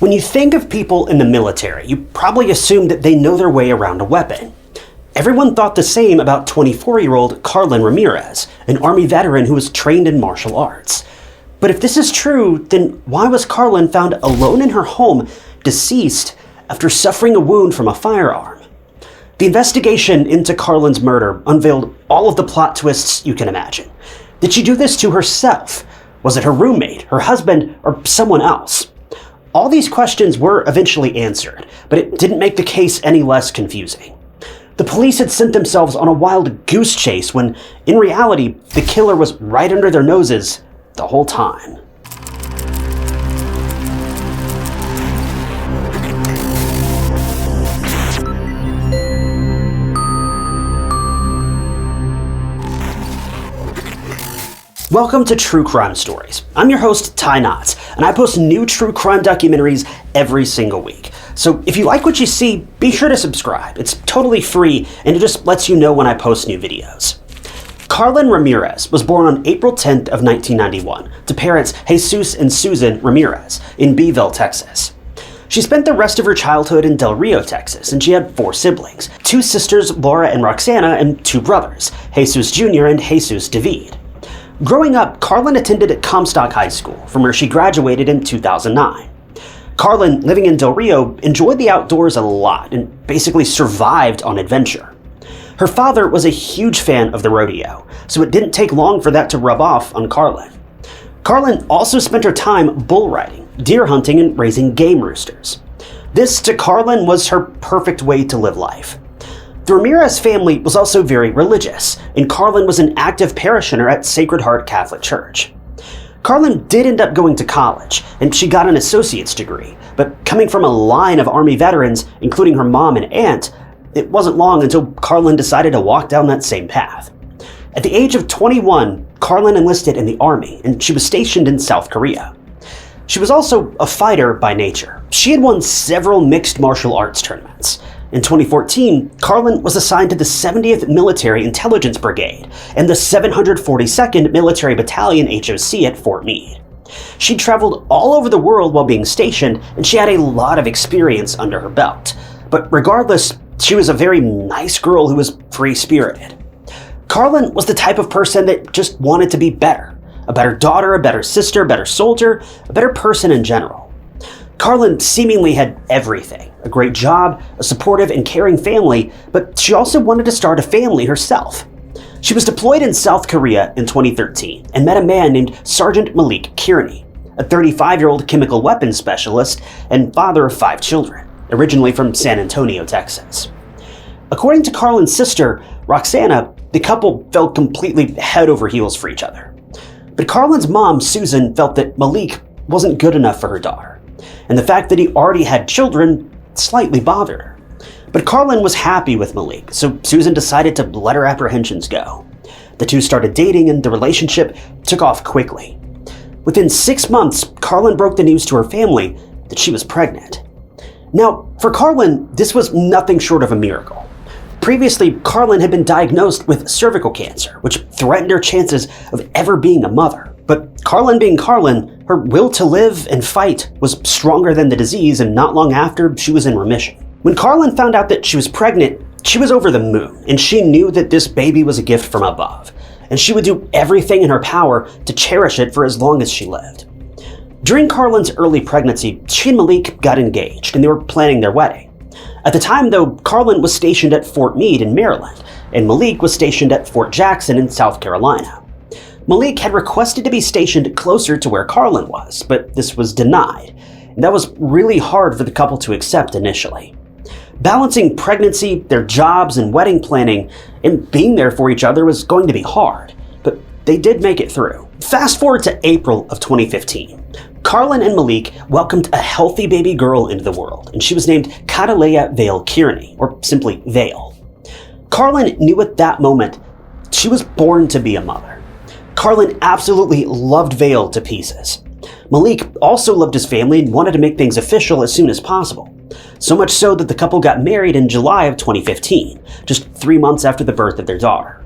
When you think of people in the military, you probably assume that they know their way around a weapon. Everyone thought the same about 24-year-old Karlyn Ramirez, an Army veteran who was trained in martial arts. But if this is true, then why was Karlyn found alone in her home, deceased, after suffering a wound from a firearm? The investigation into Karlyn's murder unveiled all of the plot twists you can imagine. Did she do this to herself? Was it her roommate, her husband, or someone else? All these questions were eventually answered, but it didn't make the case any less confusing. The police had sent themselves on a wild goose chase when, in reality, the killer was right under their noses the whole time. Welcome to True Crime Stories. I'm your host, Ty Knotts, and I post new true crime documentaries every single week. So if you like what you see, be sure to subscribe. It's totally free, and it just lets you know when I post new videos. Karlyn Ramirez was born on April 10th of 1991 to parents Jesus and Susan Ramirez in Beeville, Texas. She spent the rest of her childhood in Del Rio, Texas, and she had 4 siblings, 2 sisters, Laura and Roxana, and 2 brothers, Jesus Jr. and Jesus David. Growing up, Karlyn attended Comstock High School, from where she graduated in 2009. Karlyn, living in Del Rio, enjoyed the outdoors a lot and basically survived on adventure. Her father was a huge fan of the rodeo, so it didn't take long for that to rub off on Karlyn. Karlyn also spent her time bull riding, deer hunting, and raising game roosters. This, to Karlyn, was her perfect way to live life. The Ramirez family was also very religious, and Karlyn was an active parishioner at Sacred Heart Catholic Church. Karlyn did end up going to college, and she got an associate's degree, but coming from a line of Army veterans, including her mom and aunt, it wasn't long until Karlyn decided to walk down that same path. At the age of 21, Karlyn enlisted in the Army, and she was stationed in South Korea. She was also a fighter by nature. She had won several mixed martial arts tournaments. In 2014, Karlyn was assigned to the 70th Military Intelligence Brigade and the 742nd Military Battalion HOC at Fort Meade. She traveled all over the world while being stationed, and she had a lot of experience under her belt. But regardless, she was a very nice girl who was free-spirited. Karlyn was the type of person that just wanted to be better. A better daughter, a better sister, a better soldier, a better person in general. Karlyn seemingly had everything. A great job, a supportive and caring family, but she also wanted to start a family herself. She was deployed in South Korea in 2013 and met a man named Sergeant Maliek Kearney, a 35-year-old chemical weapons specialist and father of 5 children, originally from San Antonio, Texas. According to Karlyn's sister, Roxana, the couple fell completely head over heels for each other. But Karlyn's mom, Susan, felt that Maliek wasn't good enough for her daughter, and the fact that he already had children slightly bothered her. But Karlyn was happy with Maliek, so Susan decided to let her apprehensions go. The two started dating, and the relationship took off quickly. Within 6 months, Karlyn broke the news to her family that she was pregnant. Now, for Karlyn, this was nothing short of a miracle. Previously, Karlyn had been diagnosed with cervical cancer, which threatened her chances of ever being a mother. But Karlyn being Karlyn, her will to live and fight was stronger than the disease, and not long after, she was in remission. When Karlyn found out that she was pregnant, she was over the moon, and she knew that this baby was a gift from above, and she would do everything in her power to cherish it for as long as she lived. During Karlyn's early pregnancy, she and Maliek got engaged, and they were planning their wedding. At the time, though, Karlyn was stationed at Fort Meade in Maryland, and Maliek was stationed at Fort Jackson in South Carolina. Maliek had requested to be stationed closer to where Karlyn was, but this was denied, and that was really hard for the couple to accept initially. Balancing pregnancy, their jobs, and wedding planning, and being there for each other was going to be hard, but they did make it through. Fast forward to April of 2015. Karlyn and Maliek welcomed a healthy baby girl into the world, and she was named Karlyn Vale Kearney, or simply Vale. Karlyn knew at that moment she was born to be a mother. Karlyn absolutely loved Vale to pieces. Maliek also loved his family and wanted to make things official as soon as possible. So much so that the couple got married in July of 2015, just 3 months after the birth of their daughter.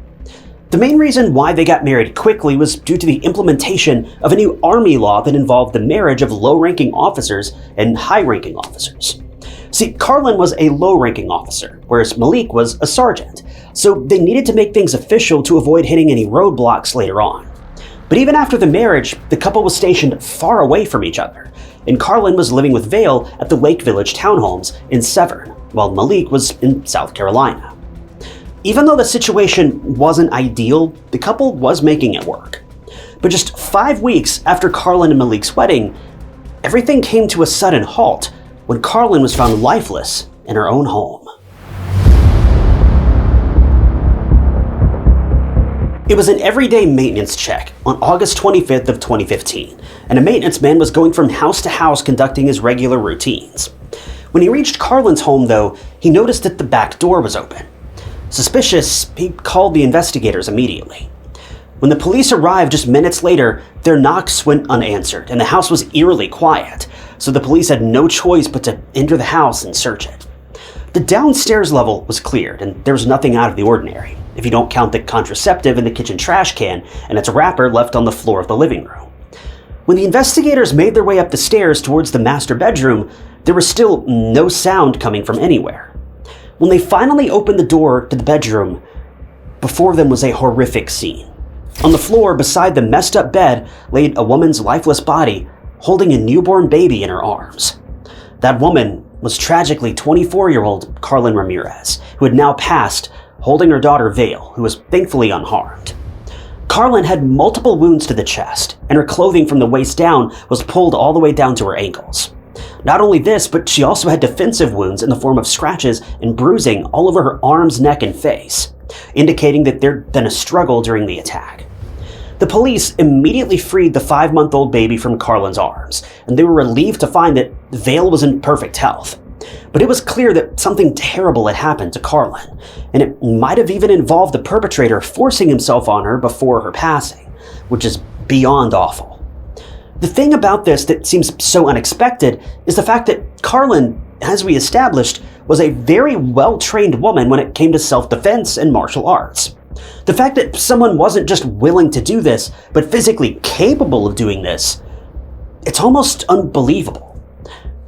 The main reason why they got married quickly was due to the implementation of a new Army law that involved the marriage of low-ranking officers and high-ranking officers. See, Karlyn was a low-ranking officer, whereas Maliek was a sergeant, so they needed to make things official to avoid hitting any roadblocks later on. But even after the marriage, the couple was stationed far away from each other, and Karlyn was living with Vale at the Lake Village townhomes in Severn, while Maliek was in South Carolina. Even though the situation wasn't ideal, the couple was making it work. But just 5 weeks after Karlyn and Maliek's wedding, everything came to a sudden halt when Karlyn was found lifeless in her own home. It was an everyday maintenance check on August 25th of 2015, and a maintenance man was going from house to house conducting his regular routines. When he reached Karlyn's home, though, he noticed that the back door was open. Suspicious, he called the investigators immediately. When the police arrived just minutes later, their knocks went unanswered, and the house was eerily quiet, so the police had no choice but to enter the house and search it. The downstairs level was cleared, and there was nothing out of the ordinary, if you don't count the contraceptive in the kitchen trash can and its wrapper left on the floor of the living room. When the investigators made their way up the stairs towards the master bedroom, there was still no sound coming from anywhere. When they finally opened the door to the bedroom, before them was a horrific scene. On the floor beside the messed up bed laid a woman's lifeless body holding a newborn baby in her arms. That woman was tragically 24-year-old Karlyn Ramirez, who had now passed, holding her daughter Vale, who was thankfully unharmed. Karlyn had multiple wounds to the chest, and her clothing from the waist down was pulled all the way down to her ankles. Not only this, but she also had defensive wounds in the form of scratches and bruising all over her arms, neck, and face, indicating that there'd been a struggle during the attack. The police immediately freed the 5-month-old baby from Karlyn's arms, and they were relieved to find that Vale was in perfect health. But it was clear that something terrible had happened to Karlyn, and it might have even involved the perpetrator forcing himself on her before her passing, which is beyond awful. The thing about this that seems so unexpected is the fact that Karlyn, as we established, was a very well-trained woman when it came to self-defense and martial arts. The fact that someone wasn't just willing to do this, but physically capable of doing this, it's almost unbelievable.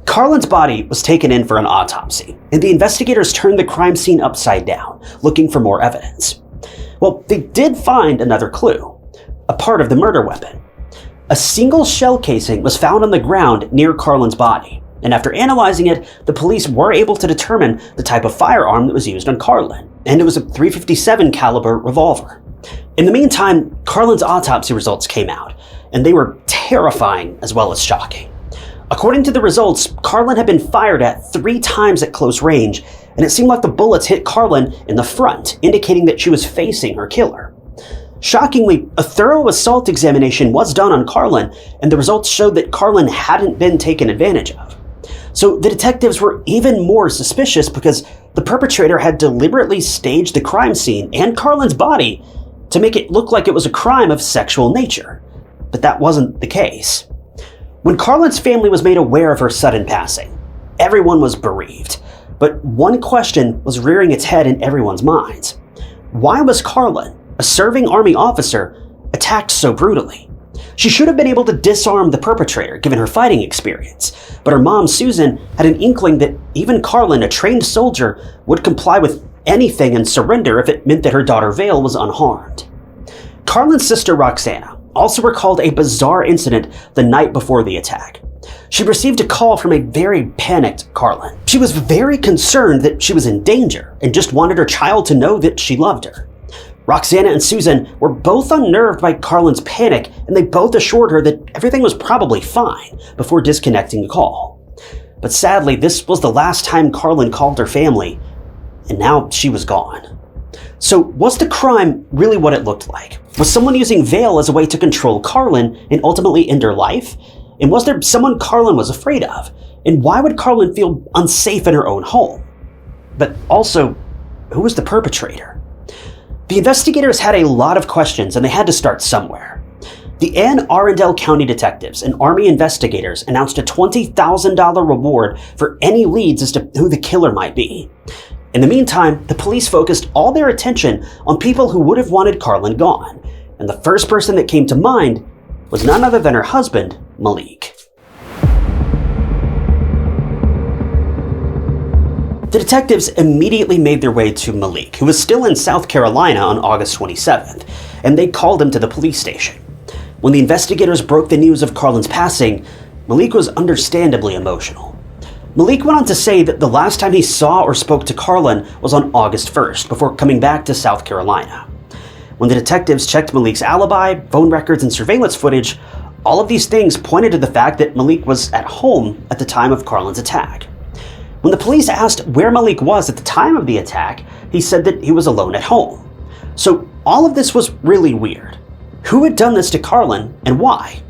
Karlyn's body was taken in for an autopsy, and the investigators turned the crime scene upside down, looking for more evidence. Well, they did find another clue, a part of the murder weapon. A single shell casing was found on the ground near Karlyn's body, and after analyzing it, the police were able to determine the type of firearm that was used on Karlyn, and it was a .357 caliber revolver. In the meantime, Karlyn's autopsy results came out, and they were terrifying as well as shocking. According to the results, Karlyn had been fired at 3 times at close range, and it seemed like the bullets hit Karlyn in the front, indicating that she was facing her killer. Shockingly, a thorough assault examination was done on Karlyn, and the results showed that Karlyn hadn't been taken advantage of. So the detectives were even more suspicious because the perpetrator had deliberately staged the crime scene and Karlyn's body to make it look like it was a crime of sexual nature. But that wasn't the case. When Karlyn's family was made aware of her sudden passing, everyone was bereaved. But one question was rearing its head in everyone's minds. Why was Karlyn, a serving Army officer, attacked so brutally? She should have been able to disarm the perpetrator given her fighting experience, but her mom, Susan, had an inkling that even Karlyn, a trained soldier, would comply with anything and surrender if it meant that her daughter Vale was unharmed. Karlyn's sister Roxana also recalled a bizarre incident the night before the attack. She received a call from a very panicked Karlyn. She was very concerned that she was in danger and just wanted her child to know that she loved her. Roxana and Susan were both unnerved by Karlyn's panic, and they both assured her that everything was probably fine before disconnecting the call. But sadly, this was the last time Karlyn called her family, and now she was gone. So was the crime really what it looked like? Was someone using Vale as a way to control Karlyn and ultimately end her life? And was there someone Karlyn was afraid of? And why would Karlyn feel unsafe in her own home? But also, who was the perpetrator? The investigators had a lot of questions, and they had to start somewhere. The Anne Arundel County detectives and Army investigators announced a $20,000 reward for any leads as to who the killer might be. In the meantime, the police focused all their attention on people who would have wanted Karlyn gone, and the first person that came to mind was none other than her husband, Maliek. The detectives immediately made their way to Maliek, who was still in South Carolina on August 27th, and they called him to the police station. When the investigators broke the news of Karlyn's passing, Maliek was understandably emotional. Maliek went on to say that the last time he saw or spoke to Karlyn was on August 1st, before coming back to South Carolina. When the detectives checked Maliek's alibi, phone records, and surveillance footage, all of these things pointed to the fact that Maliek was at home at the time of Karlyn's attack. When the police asked where Maliek was at the time of the attack, he said that he was alone at home. So all of this was really weird. Who had done this to Karlyn and why?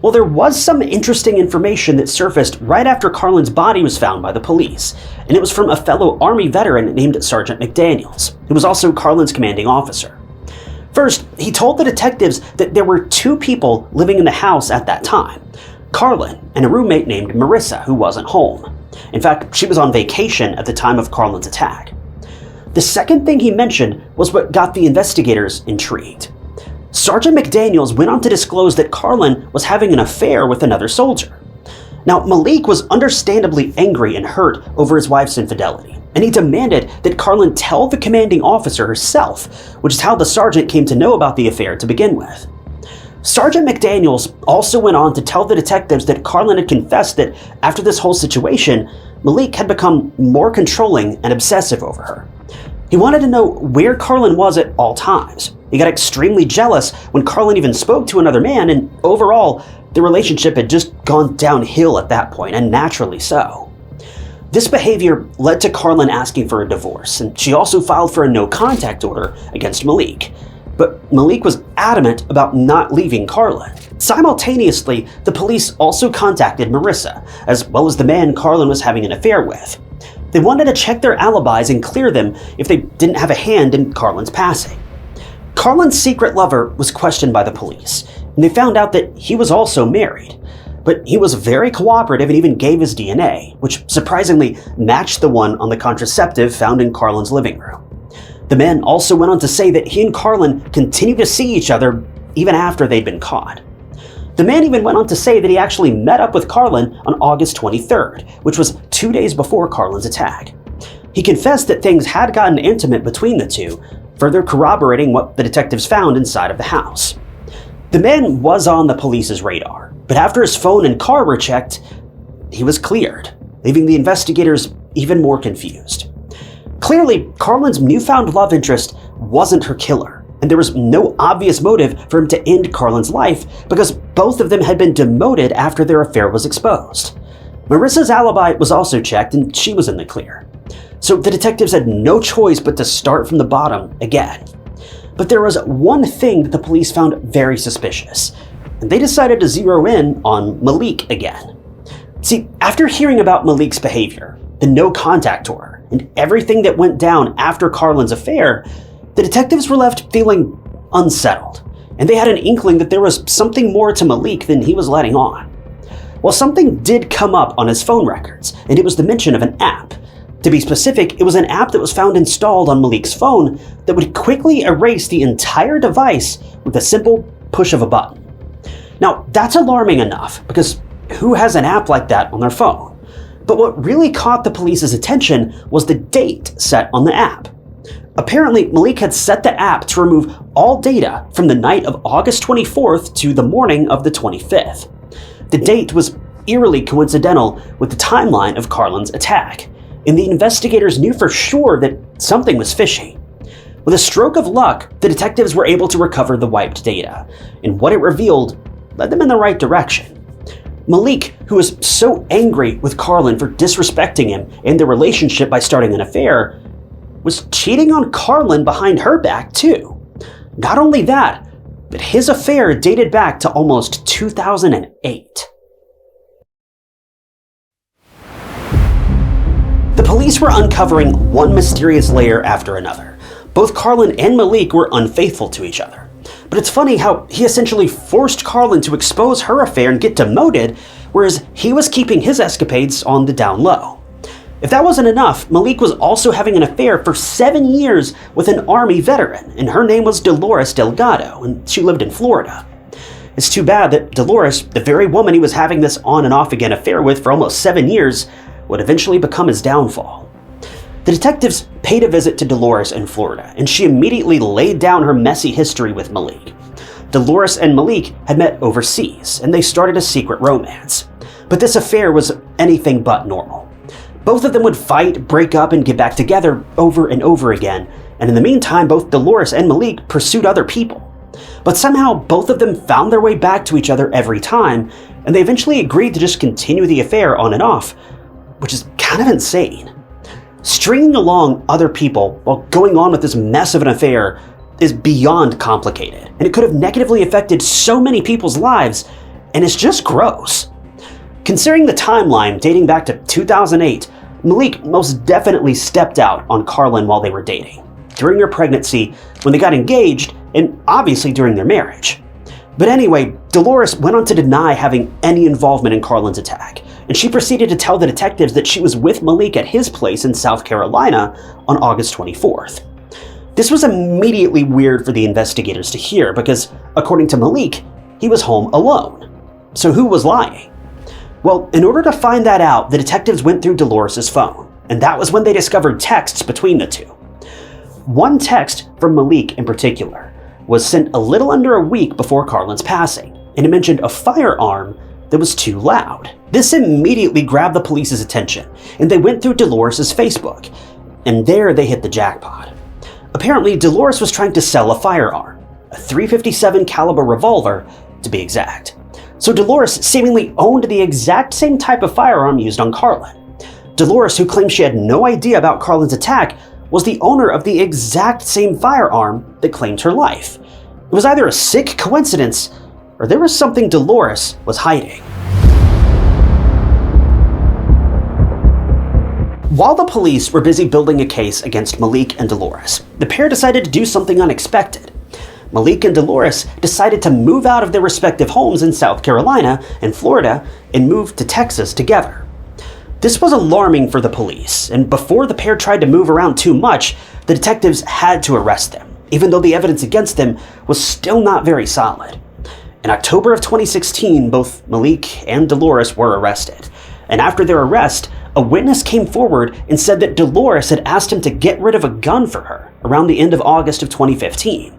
Well, there was some interesting information that surfaced right after Karlyn's body was found by the police, and it was from a fellow Army veteran named Sergeant McDaniels, who was also Karlyn's commanding officer. First, he told the detectives that there were two people living in the house at that time, Karlyn and a roommate named Marissa, who wasn't home. In fact, she was on vacation at the time of Karlyn's attack. The second thing he mentioned was what got the investigators intrigued. Sergeant McDaniels went on to disclose that Karlyn was having an affair with another soldier. Now, Maliek was understandably angry and hurt over his wife's infidelity, and he demanded that Karlyn tell the commanding officer herself, which is how the sergeant came to know about the affair to begin with. Sergeant McDaniels also went on to tell the detectives that Karlyn had confessed that after this whole situation, Maliek had become more controlling and obsessive over her. He wanted to know where Karlyn was at all times. He got extremely jealous when Karlyn even spoke to another man, and overall, the relationship had just gone downhill at that point, and naturally so. This behavior led to Karlyn asking for a divorce, and she also filed for a no-contact order against Maliek. But Maliek was adamant about not leaving Karlyn. Simultaneously, the police also contacted Marissa, as well as the man Karlyn was having an affair with. They wanted to check their alibis and clear them if they didn't have a hand in Karlyn's passing. Karlyn's secret lover was questioned by the police, and they found out that he was also married. But he was very cooperative and even gave his DNA, which surprisingly matched the one on the contraceptive found in Karlyn's living room. The man also went on to say that he and Karlyn continued to see each other even after they'd been caught. The man even went on to say that he actually met up with Karlyn on August 23rd, which was 2 days before Karlyn's attack. He confessed that things had gotten intimate between the two, further corroborating what the detectives found inside of the house. The man was on the police's radar, but after his phone and car were checked, he was cleared, leaving the investigators even more confused. Clearly, Karlyn's newfound love interest wasn't her killer, and there was no obvious motive for him to end Karlyn's life because both of them had been demoted after their affair was exposed. Marissa's alibi was also checked, and she was in the clear. So the detectives had no choice but to start from the bottom again. But there was one thing that the police found very suspicious, and they decided to zero in on Maliek again. See, after hearing about Maliek's behavior, the no-contact order, and everything that went down after Karlyn's affair, the detectives were left feeling unsettled, and they had an inkling that there was something more to Maliek than he was letting on. Well, something did come up on his phone records, and it was the mention of an app. To be specific, it was an app that was found installed on Maliek's phone that would quickly erase the entire device with a simple push of a button. Now, that's alarming enough, because who has an app like that on their phone? But what really caught the police's attention was the date set on the app. Apparently, Maliek had set the app to remove all data from the night of August 24th to the morning of the 25th. The date was eerily coincidental with the timeline of Karlyn's attack, and the investigators knew for sure that something was fishy. With a stroke of luck, the detectives were able to recover the wiped data, and what it revealed led them in the right direction. Maliek, who was so angry with Karlyn for disrespecting him and their relationship by starting an affair, was cheating on Karlyn behind her back too. Not only that, but his affair dated back to almost 2008. The police were uncovering one mysterious layer after another. Both Karlyn and Maliek were unfaithful to each other. But it's funny how he essentially forced Karlyn to expose her affair and get demoted, whereas he was keeping his escapades on the down low. If that wasn't enough, Maliek was also having an affair for 7 years with an Army veteran, and her name was Dolores Delgado, and she lived in Florida. It's too bad that Dolores, the very woman he was having this on and off again affair with for almost 7 years, would eventually become his downfall. The detectives paid a visit to Dolores in Florida, and she immediately laid down her messy history with Maliek. Dolores and Maliek had met overseas, and they started a secret romance. But this affair was anything but normal. Both of them would fight, break up, and get back together over and over again, and in the meantime, both Dolores and Maliek pursued other people. But somehow, both of them found their way back to each other every time, and they eventually agreed to just continue the affair on and off, which is kind of insane. Stringing along other people while going on with this mess of an affair is beyond complicated, and it could have negatively affected so many people's lives, and it's just gross. Considering the timeline dating back to 2008, Maliek most definitely stepped out on Karlyn while they were dating, during her pregnancy, when they got engaged, and obviously during their marriage. But anyway, Dolores went on to deny having any involvement in Karlyn's attack, and she proceeded to tell the detectives that she was with Maliek at his place in South Carolina on August 24th. This was immediately weird for the investigators to hear because, according to Maliek, he was home alone. So who was lying? Well, in order to find that out, the detectives went through Dolores' phone, and that was when they discovered texts between the two. One text from Maliek in particular was sent a little under a week before Karlyn's passing, and it mentioned a firearm that was too loud. This immediately grabbed the police's attention, and they went through Dolores' Facebook, and there they hit the jackpot. Apparently, Dolores was trying to sell a firearm, a .357 caliber revolver to be exact. So Dolores seemingly owned the exact same type of firearm used on Karlyn. Dolores, who claimed she had no idea about Karlyn's attack, was the owner of the exact same firearm that claimed her life. It was either a sick coincidence, or there was something Dolores was hiding. While the police were busy building a case against Maliek and Dolores, the pair decided to do something unexpected. Maliek and Dolores decided to move out of their respective homes in South Carolina and Florida and move to Texas together. This was alarming for the police, and before the pair tried to move around too much, the detectives had to arrest them, even though the evidence against them was still not very solid. In October of 2016, both Maliek and Dolores were arrested, and after their arrest, a witness came forward and said that Dolores had asked him to get rid of a gun for her around the end of August of 2015.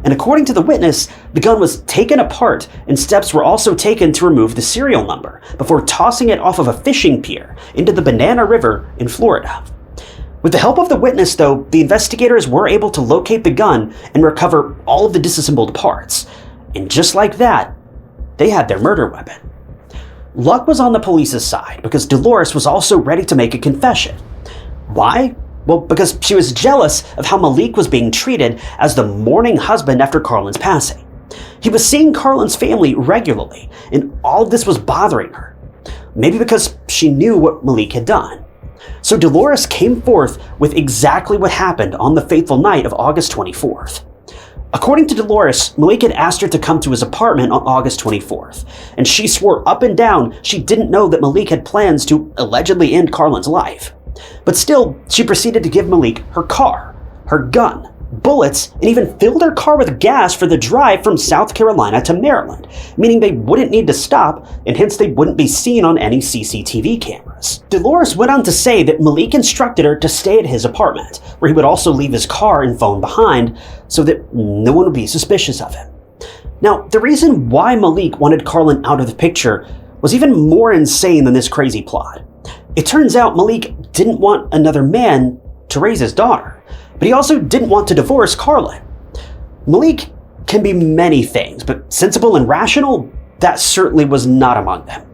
And according to the witness, the gun was taken apart and steps were also taken to remove the serial number before tossing it off of a fishing pier into the Banana River in Florida. With the help of the witness, though, the investigators were able to locate the gun and recover all of the disassembled parts. And just like that, they had their murder weapon. Luck was on the police's side because Dolores was also ready to make a confession. Why? Well, because she was jealous of how Maliek was being treated as the mourning husband after Karlyn's passing. He was seeing Karlyn's family regularly, and all of this was bothering her. Maybe because she knew what Maliek had done. So Dolores came forth with exactly what happened on the fateful night of August 24th. According to Dolores, Maliek had asked her to come to his apartment on August 24th, and she swore up and down she didn't know that Maliek had plans to allegedly end Karlyn's life. But still, she proceeded to give Maliek her car, her gun, bullets, and even filled her car with gas for the drive from South Carolina to Maryland, meaning they wouldn't need to stop, and hence they wouldn't be seen on any CCTV cameras. Dolores went on to say that Maliek instructed her to stay at his apartment, where he would also leave his car and phone behind, so that no one would be suspicious of him. Now, the reason why Maliek wanted Karlyn out of the picture was even more insane than this crazy plot. It turns out Maliek didn't want another man to raise his daughter, but he also didn't want to divorce Karlyn. Maliek can be many things, but sensible and rational, that certainly was not among them.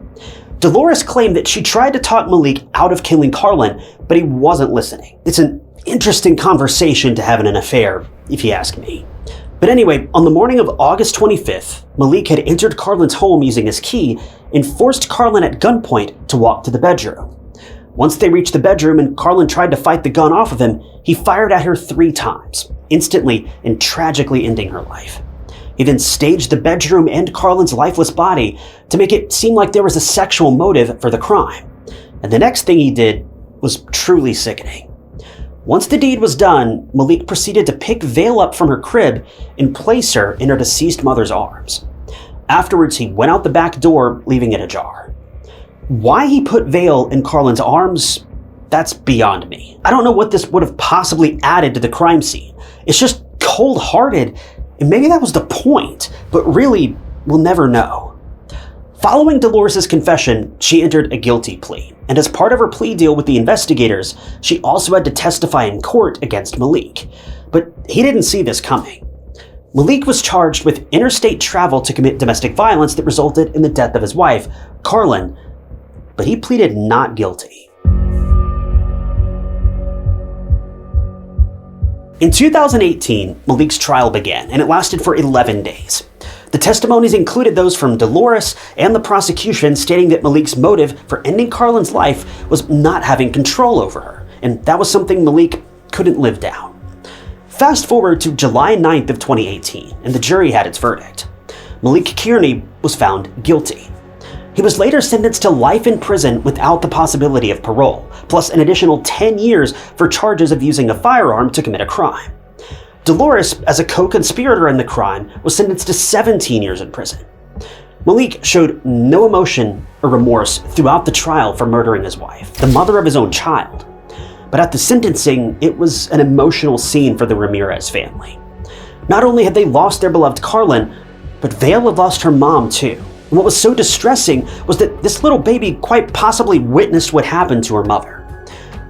Dolores claimed that she tried to talk Maliek out of killing Karlyn, but he wasn't listening. It's an interesting conversation to have in an affair, if you ask me. But anyway, on the morning of August 25th, Maliek had entered Karlyn's home using his key and forced Karlyn at gunpoint to walk to the bedroom. Once they reached the bedroom and Karlyn tried to fight the gun off of him, he fired at her 3 times, instantly and tragically ending her life. He then staged the bedroom and Karlyn's lifeless body to make it seem like there was a sexual motive for the crime. And the next thing he did was truly sickening. Once the deed was done, Maliek proceeded to pick Vale up from her crib and place her in her deceased mother's arms. Afterwards, he went out the back door, leaving it ajar. Why he put Vale in Karlyn's arms, that's beyond me. I don't know what this would have possibly added to the crime scene. It's just cold-hearted, and maybe that was the point, but really, we'll never know. Following Dolores' confession, she entered a guilty plea, and as part of her plea deal with the investigators, she also had to testify in court against Maliek. But he didn't see this coming. Maliek was charged with interstate travel to commit domestic violence that resulted in the death of his wife, Karlyn, but he pleaded not guilty. In 2018, Maliek's trial began, and it lasted for 11 days. The testimonies included those from Dolores and the prosecution stating that Maliek's motive for ending Karlyn's life was not having control over her, and that was something Maliek couldn't live down. Fast forward to July 9th of 2018, and the jury had its verdict. Maliek Kearney was found guilty. He was later sentenced to life in prison without the possibility of parole, plus an additional 10 years for charges of using a firearm to commit a crime. Dolores, as a co-conspirator in the crime, was sentenced to 17 years in prison. Maliek showed no emotion or remorse throughout the trial for murdering his wife, the mother of his own child. But at the sentencing, it was an emotional scene for the Ramirez family. Not only had they lost their beloved Karlyn, but Vale had lost her mom too. And what was so distressing was that this little baby quite possibly witnessed what happened to her mother.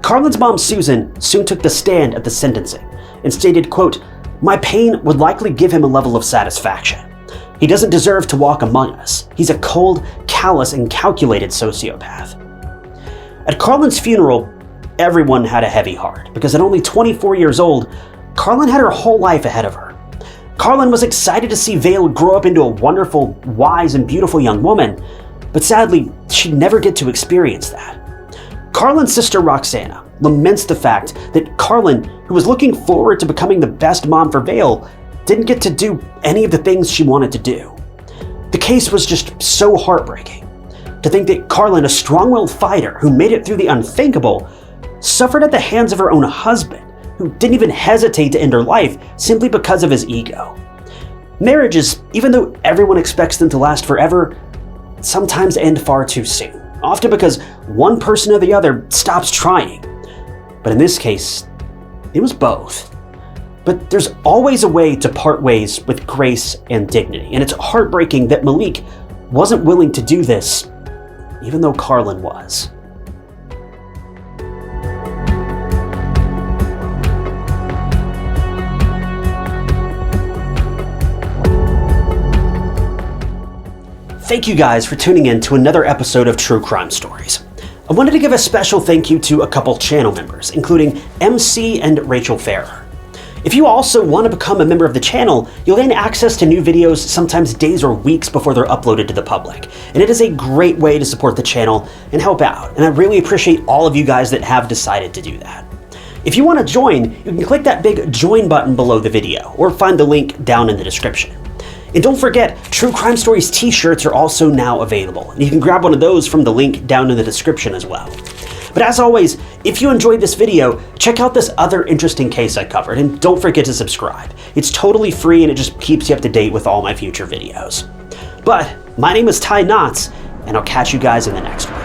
Karlyn's mom, Susan, soon took the stand at the sentencing and stated, quote, "My pain would likely give him a level of satisfaction. He doesn't deserve to walk among us. He's a cold, callous, and calculated sociopath." At Karlyn's funeral, everyone had a heavy heart because at only 24 years old, Karlyn had her whole life ahead of her. Karlyn was excited to see Vale grow up into a wonderful, wise, and beautiful young woman, but sadly, she'd never get to experience that. Karlyn's sister Roxana laments the fact that Karlyn, who was looking forward to becoming the best mom for Vale, didn't get to do any of the things she wanted to do. The case was just so heartbreaking. To think that Karlyn, a strong-willed fighter who made it through the unthinkable, suffered at the hands of her own husband, who didn't even hesitate to end her life simply because of his ego. Marriages, even though everyone expects them to last forever, sometimes end far too soon, often because one person or the other stops trying. But in this case, it was both. But there's always a way to part ways with grace and dignity, and it's heartbreaking that Maliek wasn't willing to do this, even though Karlyn was. Thank you guys for tuning in to another episode of True Crime Stories. I wanted to give a special thank you to a couple channel members, including MC and Rachel Farrer. If you also want to become a member of the channel, you'll gain access to new videos sometimes days or weeks before they're uploaded to the public. And it is a great way to support the channel and help out, and I really appreciate all of you guys that have decided to do that. If you want to join, you can click that big join button below the video, or find the link down in the description. And don't forget, True Crime Stories t-shirts are also now available, and you can grab one of those from the link down in the description as well. But as always, if you enjoyed this video, check out this other interesting case I covered, and don't forget to subscribe. It's totally free and it just keeps you up to date with all my future videos. But my name is Ty Knotts, and I'll catch you guys in the next one.